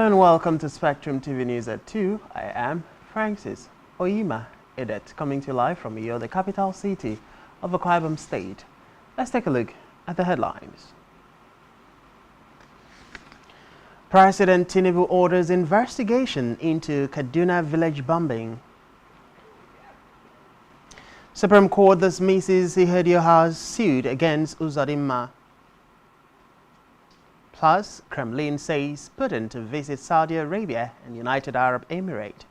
And welcome to Spectrum TV News at 2. I am Francis Oyima Edet, coming to you live from Iyo, the capital city of Akwa Ibom State. Let's take a look at the headlines. President Tinubu orders investigation into Kaduna village bombing. Supreme Court dismisses Ihedioha's suit against Uzodinma. Plus, Kremlin says Putin to visit Saudi Arabia and United Arab Emirates.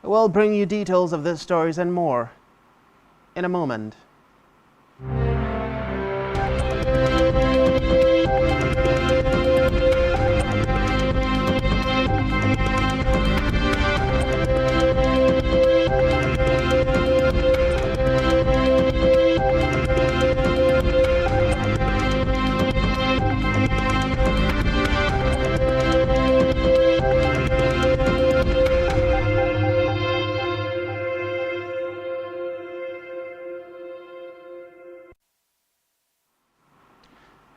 We'll bring you details of these stories and more in a moment.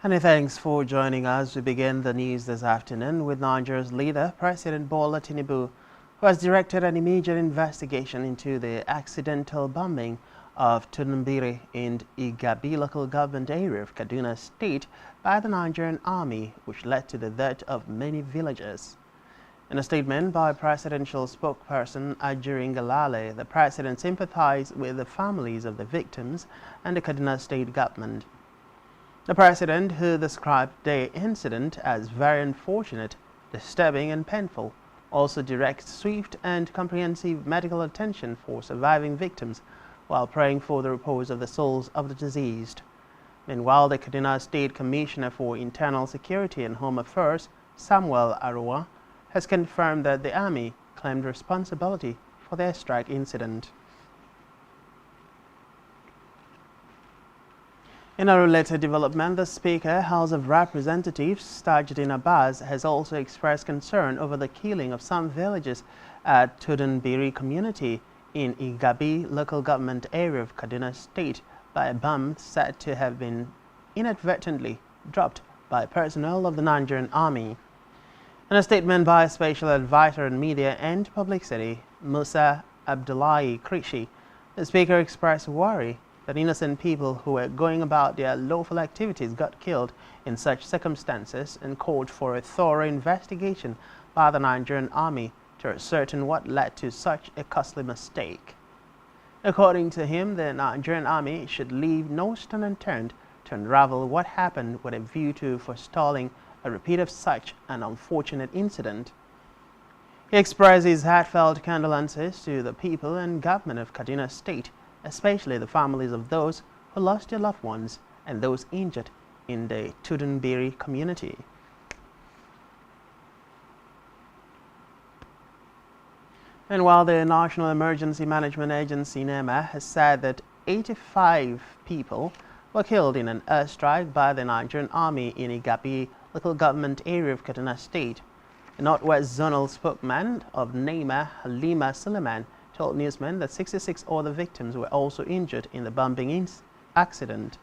Many thanks for joining us. We begin the news this afternoon with Nigeria's leader, President Bola Tinubu, who has directed an immediate investigation into the accidental bombing of Tudunbiri in Igabi local government area of Kaduna State by the Nigerian Army, which led to the death of many villagers. In a statement by presidential spokesperson Ajuri Ngalale, the president sympathized with the families of the victims and the Kaduna State government. The president, who described the incident as very unfortunate, disturbing and painful, also directs swift and comprehensive medical attention for surviving victims while praying for the repose of the souls of the deceased. Meanwhile, the Kaduna State Commissioner for Internal Security and Home Affairs, Samuel Aruwa, has confirmed that the Army claimed responsibility for the airstrike incident. In a related development, the Speaker, House of Representatives, Tajuddin Abbas, has also expressed concern over the killing of some villagers at Tudunbiri community in Igabi local government area of Kaduna State by a bomb said to have been inadvertently dropped by personnel of the Nigerian Army. In a statement by Special Advisor on Media and Publicity, Musa Abdullahi Krishi, the Speaker expressed worry that innocent people who were going about their lawful activities got killed in such circumstances and called for a thorough investigation by the Nigerian Army to ascertain what led to such a costly mistake. According to him, the Nigerian Army should leave no stone unturned to unravel what happened with a view to forestalling a repeat of such an unfortunate incident. He expressed his heartfelt condolences to the people and government of Kaduna State, especially the families of those who lost their loved ones and those injured in the Tudunbiri community. And while the National Emergency Management Agency, NEMA, has said that 85 people were killed in an airstrike by the Nigerian Army in Igabi local government area of Kaduna State, the Northwest Zonal spokesman of NEMA, Halima Suleiman, told newsmen that 66 other victims were also injured in the bombing accident.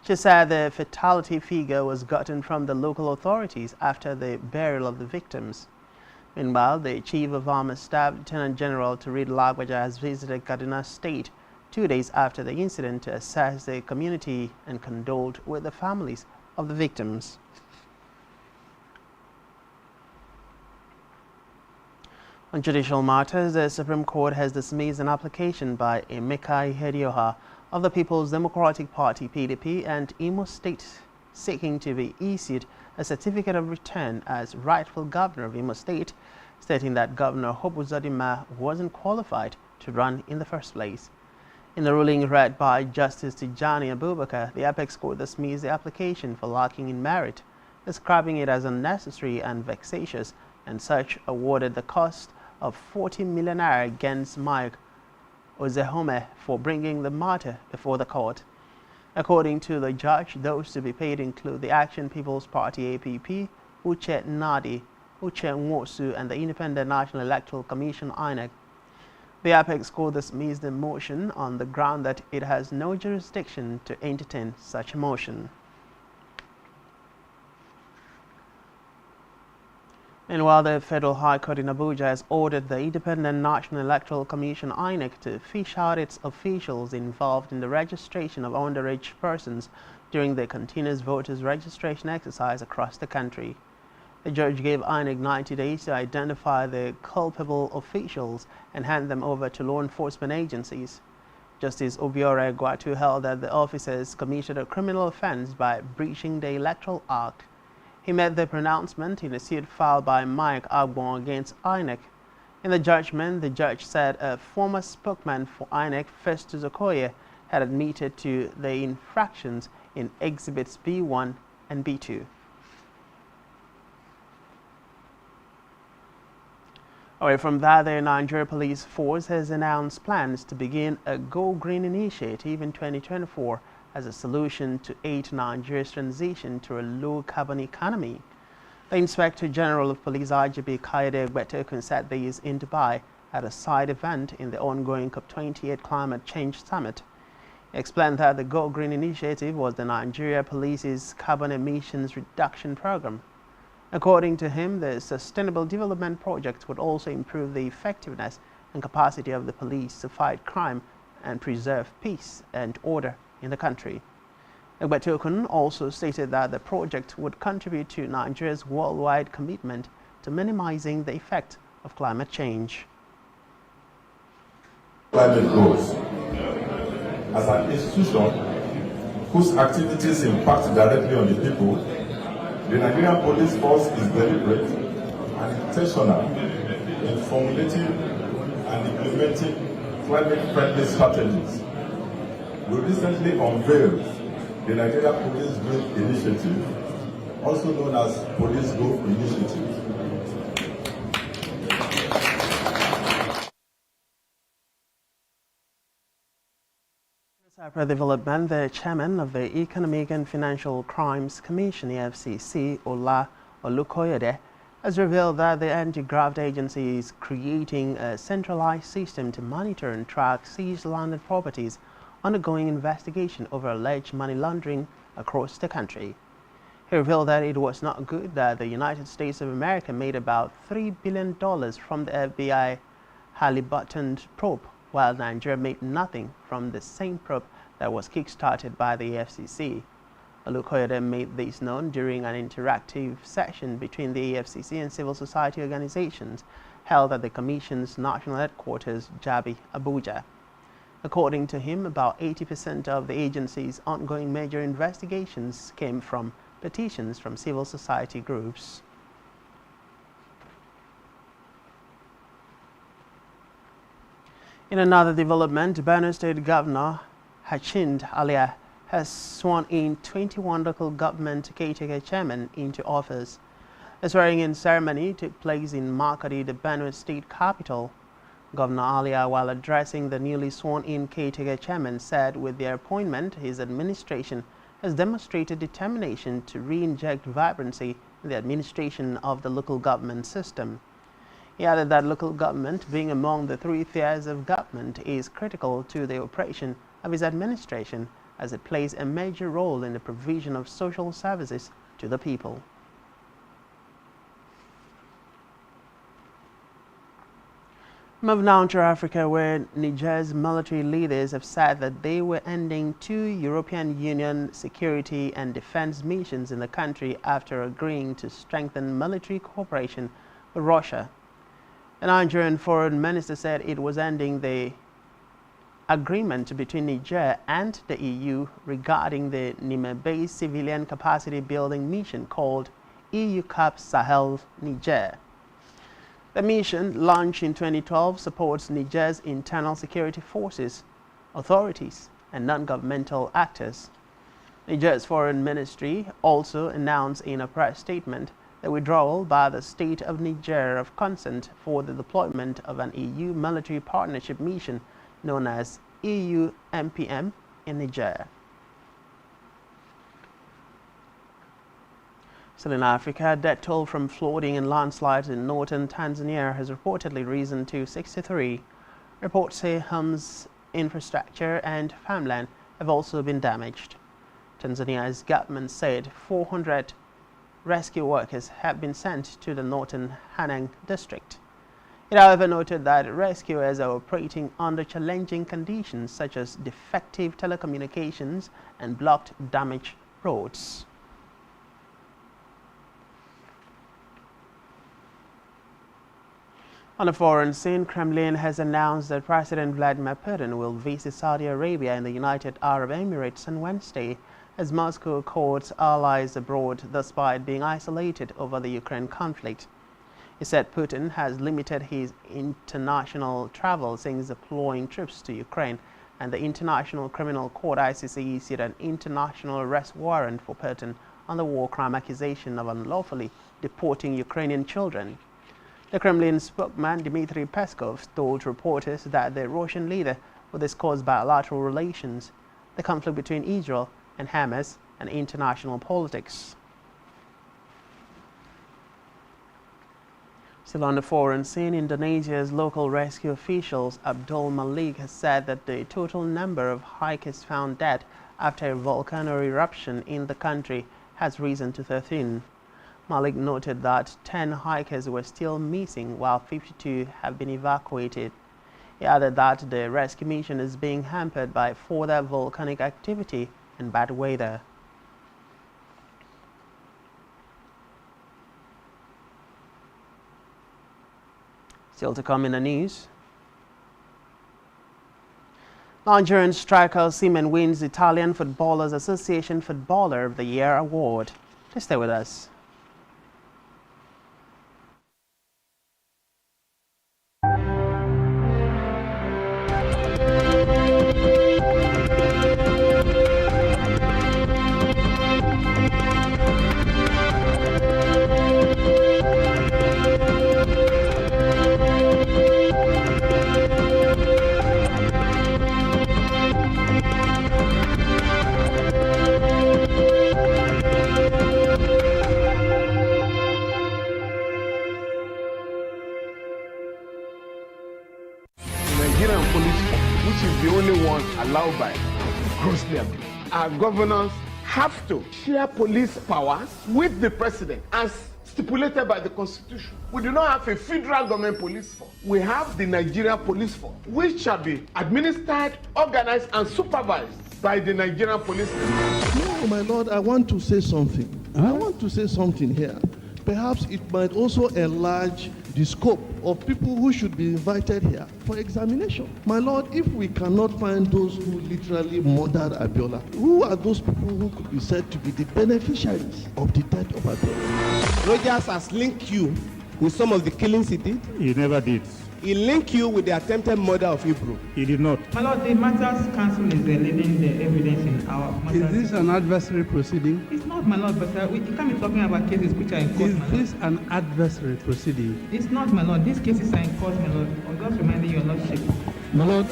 She said the fatality figure was gotten from the local authorities after the burial of the victims. Meanwhile, the Chief of Army Staff, Lieutenant General Turid Lagbaja, has visited Kaduna State 2 days after the incident to assess the community and condoled with the families of the victims. On judicial matters, the Supreme Court has dismissed an application by Emeka Ihedioha of the People's Democratic Party (PDP) and Imo State seeking to be issued a certificate of return as rightful governor of Imo State, stating that Governor Hope Uzodinma wasn't qualified to run in the first place. In the ruling read by Justice Tijani Abubakar, the Apex Court dismissed the application for lacking in merit, describing it as unnecessary and vexatious, and such awarded the cost of 40 million naira against Mike Ozehome for bringing the matter before the court. According to the judge, those to be paid include the Action People's Party APP, Uche Nadi, Uche Nwosu, and the Independent National Electoral Commission INEC. The Apex Court dismissed the motion on the ground that it has no jurisdiction to entertain such a motion. Meanwhile, the Federal High Court in Abuja has ordered the Independent National Electoral Commission (INEC) to fish out its officials involved in the registration of underage persons during the continuous voters registration exercise across the country. The judge gave INEC 90 days to identify the culpable officials and hand them over to law enforcement agencies. Justice Obiora Gwatu held that the officers committed a criminal offense by breaching the Electoral Act. He made the pronouncement in a suit filed by Mike Agbon against INEC. In the judgment, the judge said a former spokesman for INEC, Festus Okoye, had admitted to the infractions in Exhibits B1 and B2. Away from that, the Nigeria Police Force has announced plans to begin a Go Green initiative in 2024 as a solution to aid Nigeria's transition to a low-carbon economy. The Inspector General of Police IGP Kayode Egbetokun said this in Dubai at a side event in the ongoing COP28 Climate Change Summit. He explained that the Go Green initiative was the Nigeria Police's carbon emissions reduction program. According to him, the Sustainable Development Project would also improve the effectiveness and capacity of the police to fight crime and preserve peace and order in the country. Egbetokun also stated that the project would contribute to Nigeria's worldwide commitment to minimizing the effect of climate change. Climate goals. As an institution whose activities impact directly on the people, the Nigerian Police Force is deliberate and intentional in formulating and implementing climate-friendly strategies. We recently unveiled the Nigeria Police Green Initiative, also known as Police Go Initiative. Separate development, the chairman of the Economic and Financial Crimes Commission, EFCC, Ola Olukoyede, has revealed that the anti-graft agency is creating a centralized system to monitor and track seized landed properties undergoing investigation over alleged money laundering across the country. He revealed that it was not good that the United States of America made about $3 billion from the FBI Halliburton probe, while Nigeria made nothing from the same probe that was kick-started by the EFCC. Olukoyede made this known during an interactive session between the EFCC and civil society organizations held at the Commission's national headquarters, Jabi, Abuja. According to him, about 80% of the agency's ongoing major investigations came from petitions from civil society groups. In another development, Benue State Governor Hachind Alia has sworn in 21 local government caretaker chairmen into office. A swearing-in ceremony took place in Makadi, the Benue State capital. Governor Alia, while addressing the newly sworn-in caretaker chairman, said with their appointment, his administration has demonstrated determination to re-inject vibrancy in the administration of the local government system. He added that local government, being among the three tiers of government, is critical to the operation of his administration as it plays a major role in the provision of social services to the people. Move now to Africa, where Niger's military leaders have said that they were ending 2 European Union security and defense missions in the country after agreeing to strengthen military cooperation with Russia. The Nigerian foreign minister said it was ending the agreement between Niger and the EU regarding the Niamey-based civilian capacity building mission called EUCAP Sahel Niger. The mission, launched in 2012, supports Niger's internal security forces, authorities, and non-governmental actors. Niger's foreign ministry also announced in a press statement the withdrawal by the state of Niger of consent for the deployment of an EU military partnership mission known as EU-MPM in Niger. Still in Africa, death toll from flooding and landslides in northern Tanzania has reportedly risen to 63. Reports say homes, infrastructure, and farmland have also been damaged. Tanzania's government said 400 rescue workers have been sent to the northern Hanang district. It however noted that rescuers are operating under challenging conditions such as defective telecommunications and blocked, damaged roads. On a foreign scene, Kremlin has announced that President Vladimir Putin will visit Saudi Arabia and the United Arab Emirates on Wednesday as Moscow courts allies abroad despite being isolated over the Ukraine conflict. He said Putin has limited his international travel since deploying troops to Ukraine, and the International Criminal Court (ICC) issued an international arrest warrant for Putin on the war crime accusation of unlawfully deporting Ukrainian children. The Kremlin spokesman Dmitry Peskov told reporters that the Russian leader would discuss bilateral relations, the conflict between Israel and Hamas, and international politics. Still on the foreign scene, Indonesia's local rescue officials Abdul Malik has said that the total number of hikers found dead after a volcano eruption in the country has risen to 13. Malik noted that 10 hikers were still missing while 52 have been evacuated. He added that the rescue mission is being hampered by further volcanic activity and bad weather. Still to come in the news. Nigerian striker Osimhen wins Italian Footballers Association Footballer of the Year award. Please stay with us. Nigerian police, which is the only one allowed by grossly abused. Our governors have to share police powers with the president as stipulated by the constitution. We do not have a federal government police force. We have the Nigerian police force, which shall be administered, organized, and supervised by the Nigerian police. No, my lord, I want to say something. I want to say something here. Perhaps it might also enlarge the scope of people who should be invited here for examination. My lord, if we cannot find those who literally murdered Abiola, who are those people who could be said to be the beneficiaries of the death of Abiola? Rogers has linked you with some of the killings he did. He never did. He linked you with the attempted murder of Hebrew. He did not. My lord, the Matters Council is leading the evidence in our matters. Is this an adversary proceeding? It's not, my lord, but you can't be talking about cases which are in court, Is my this an adversary proceeding? It's not, my lord. These cases are in court, my lord. I'm just reminding your lordship. My lord,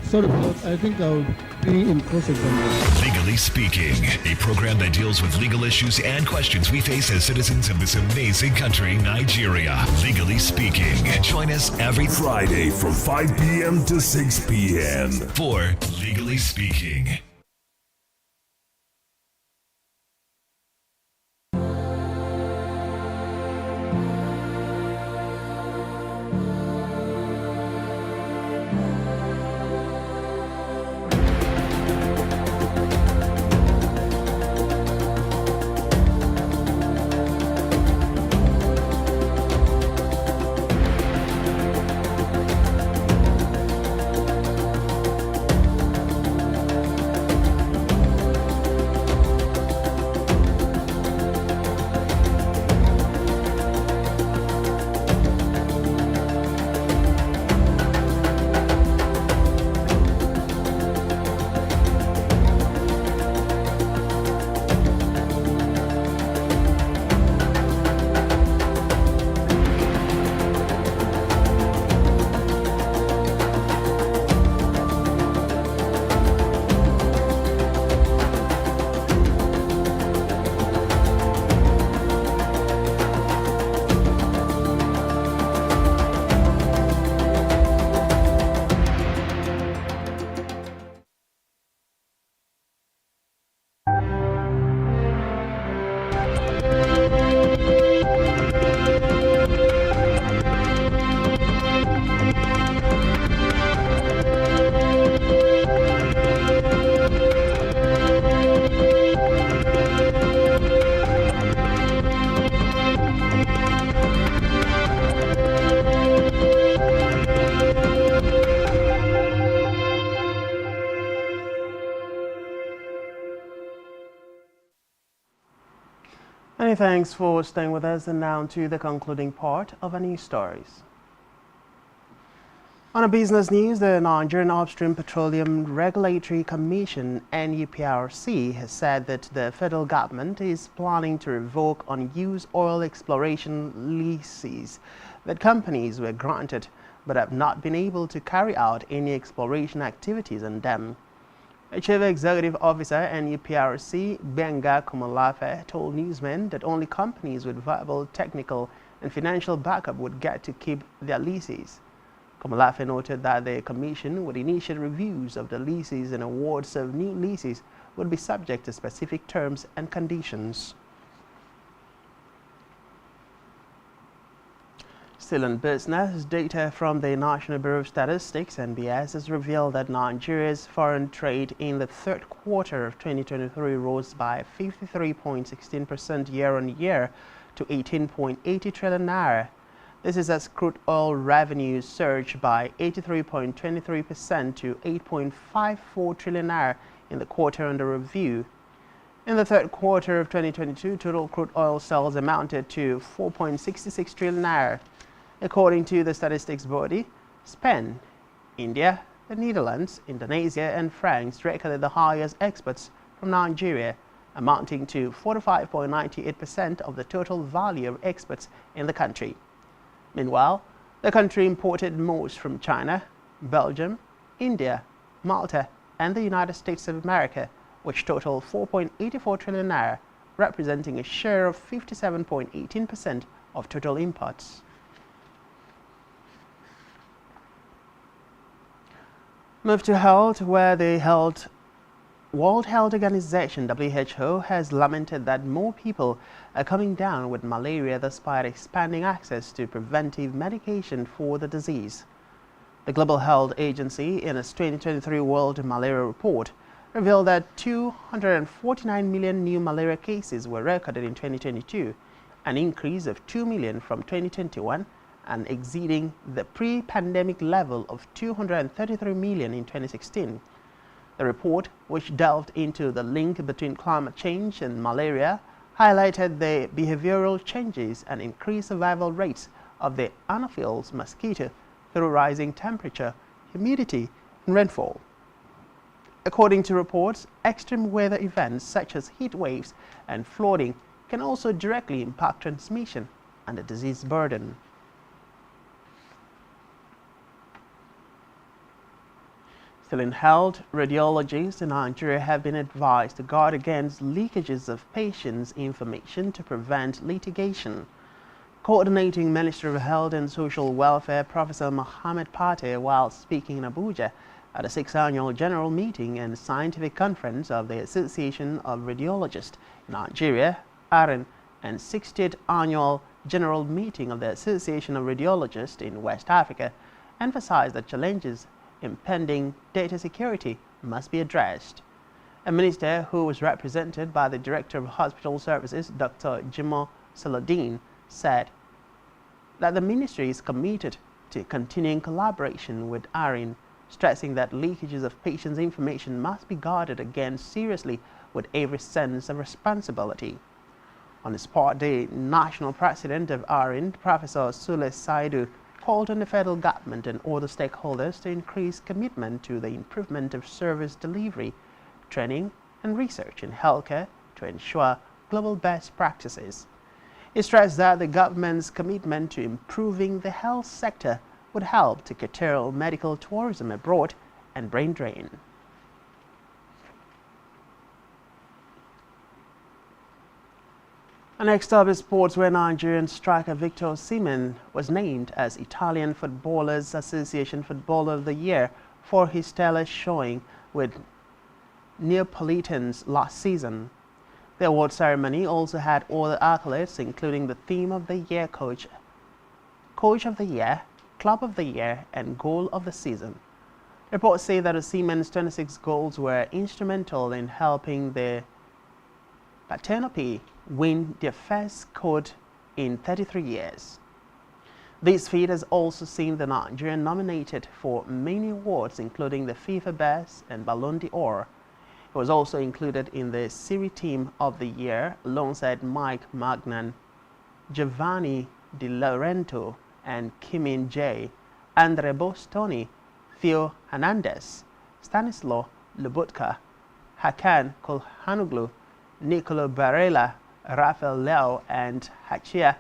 sorry, my lord, I think I'll be in cross-examination. Legally Speaking, a program that deals with legal issues and questions we face as citizens of this amazing country, Nigeria. Legally Speaking. Join us every Friday from 5 p.m. to 6 p.m. for Legally Speaking. Many thanks for staying with us, and now to the concluding part of our news stories. On a business news, the Nigerian Upstream Petroleum Regulatory Commission (NUPRC) has said that the federal government is planning to revoke unused oil exploration leases that companies were granted but have not been able to carry out any exploration activities on them. A Chief Executive Officer NUPRC, Benga Kumalafe, told newsmen that only companies with viable technical and financial backup would get to keep their leases. Kumalafe noted that the Commission would initiate reviews of the leases, and awards of new leases would be subject to specific terms and conditions. Still in business, data from the National Bureau of Statistics (NBS) has revealed that Nigeria's foreign trade in the third quarter of 2023 rose by 53.16% year-on-year to 18.80 trillion naira. This is as crude oil revenues surged by 83.23% to 8.54 trillion naira in the quarter under review. In the third quarter of 2022, total crude oil sales amounted to 4.66 trillion naira. According to the statistics body, Spain, India, the Netherlands, Indonesia, and France recorded the highest exports from Nigeria, amounting to 45.98% of the total value of exports in the country. Meanwhile, the country imported most from China, Belgium, India, Malta, and the United States of America, which totaled 4.84 trillion naira, representing a share of 57.18% of total imports. Move to health, where the World Health Organization (WHO) has lamented that more people are coming down with malaria despite expanding access to preventive medication for the disease. The Global Health Agency, in its 2023 World Malaria Report, revealed that 249 million new malaria cases were recorded in 2022, an increase of 2 million from 2021, and exceeding the pre-pandemic level of 233 million in 2016. The report, which delved into the link between climate change and malaria, highlighted the behavioral changes and increased survival rates of the Anopheles mosquito through rising temperature, humidity, and rainfall. According to reports, extreme weather events such as heat waves and flooding can also directly impact transmission and the disease burden. Still in health, radiologists in Nigeria have been advised to guard against leakages of patients' information to prevent litigation. Coordinating Minister of Health and Social Welfare Professor Mohammed Pate, while speaking in Abuja at the 6th Annual General Meeting and Scientific Conference of the Association of Radiologists in Nigeria, ARIN, and 60th Annual General Meeting of the Association of Radiologists in West Africa, emphasized that challenges impending data security must be addressed. A minister who was represented by the Director of Hospital Services, Dr. Jimo Saladin, said that the ministry is committed to continuing collaboration with ARIN, stressing that leakages of patients' information must be guarded against seriously with every sense of responsibility. On his part, the national president of ARIN, Professor Sule Saidu, called on the federal government and other stakeholders to increase commitment to the improvement of service delivery, training, and research in healthcare to ensure global best practices. He stressed that the government's commitment to improving the health sector would help to curtail medical tourism abroad and brain drain. Next up is sports, where Nigerian striker Victor Osimhen was named as Italian Footballers Association Footballer of the Year for his stellar showing with Neapolitans last season. The award ceremony also had other accolades, including the Team of the Year Coach of the Year, Club of the Year, and Goal of the Season. Reports say that Osimhen's 26 goals were instrumental in helping the Partenope win their first coat in 33 years. This feat has also seen the Nigerian nominated for many awards, including the FIFA Best and Ballon d'Or. He was also included in the Serie Team of the Year alongside Mike Magnan, Giovanni Di Laurento, and Kimin J, Andre Bostoni, Theo Hernandez, Stanislaw Lobotka, Hakan Kolhanoglu, Nicolo Barella, Rafael Leo, and Hachia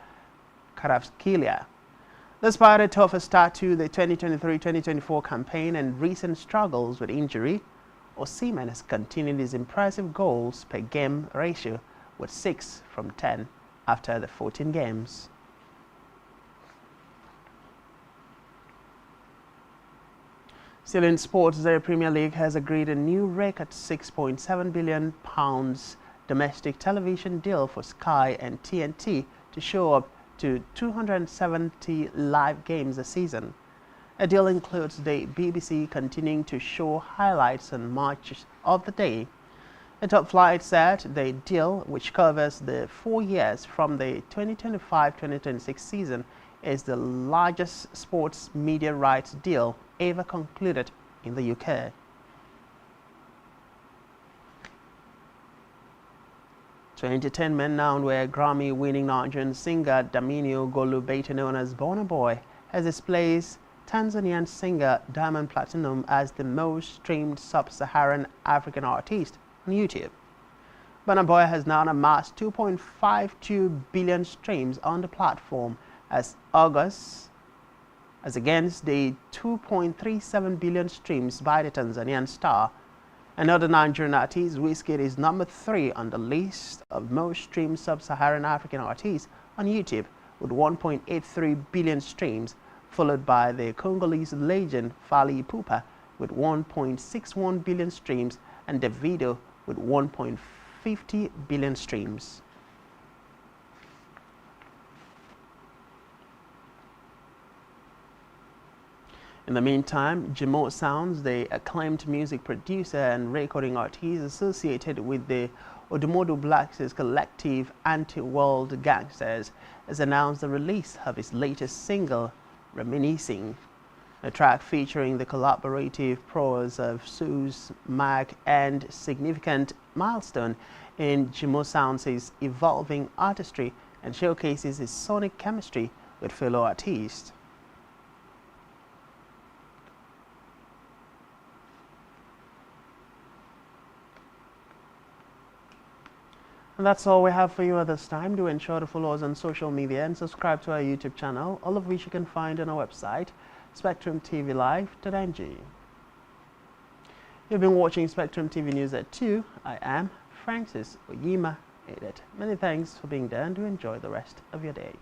Karavskilia. Despite a tougher start to the 2023-2024 campaign and recent struggles with injury, Osimhen has continued his impressive goals per game ratio with 6 from 10 after the 14 games. Still in sports, the Premier League has agreed a new record £6.7 billion domestic television deal for Sky and TNT to show up to 270 live games a season. A deal includes the BBC continuing to show highlights and matches of the day. The top flight said the deal, which covers the 4 years from the 2025-2026 season, is the largest sports media rights deal ever concluded in the UK. To entertainment now, where Grammy-winning Nigerian singer Daminio Golu, better known as Burna Boy, has displaced Tanzanian singer Diamond Platinum as the most streamed sub-Saharan African artist on YouTube. Burna Boy has now amassed 2.52 billion streams on the platform as against the 2.37 billion streams by the Tanzanian star. Another Nigerian artist, Wizkid, is number 3 on the list of most streamed sub-Saharan African artists on YouTube with 1.83 billion streams, followed by the Congolese legend Fally Ipupa with 1.61 billion streams and Davido with 1.50 billion streams. In the meantime, Jimo Sounds, the acclaimed music producer and recording artist associated with the Odumodu Blacks' collective Anti-World Gangsters, has announced the release of his latest single, Reminiscing. A track featuring the collaborative prose of Suze, Mag, and significant milestone in Jimo Sounds' evolving artistry and showcases his sonic chemistry with fellow artists. And that's all we have for you at this time. Do ensure to follow us on social media and subscribe to our YouTube channel, all of which you can find on our website, spectrumtvlive.ng. You've been watching Spectrum TV News at 2. I am Francis Oyima Edet. Many thanks for being there and do enjoy the rest of your day.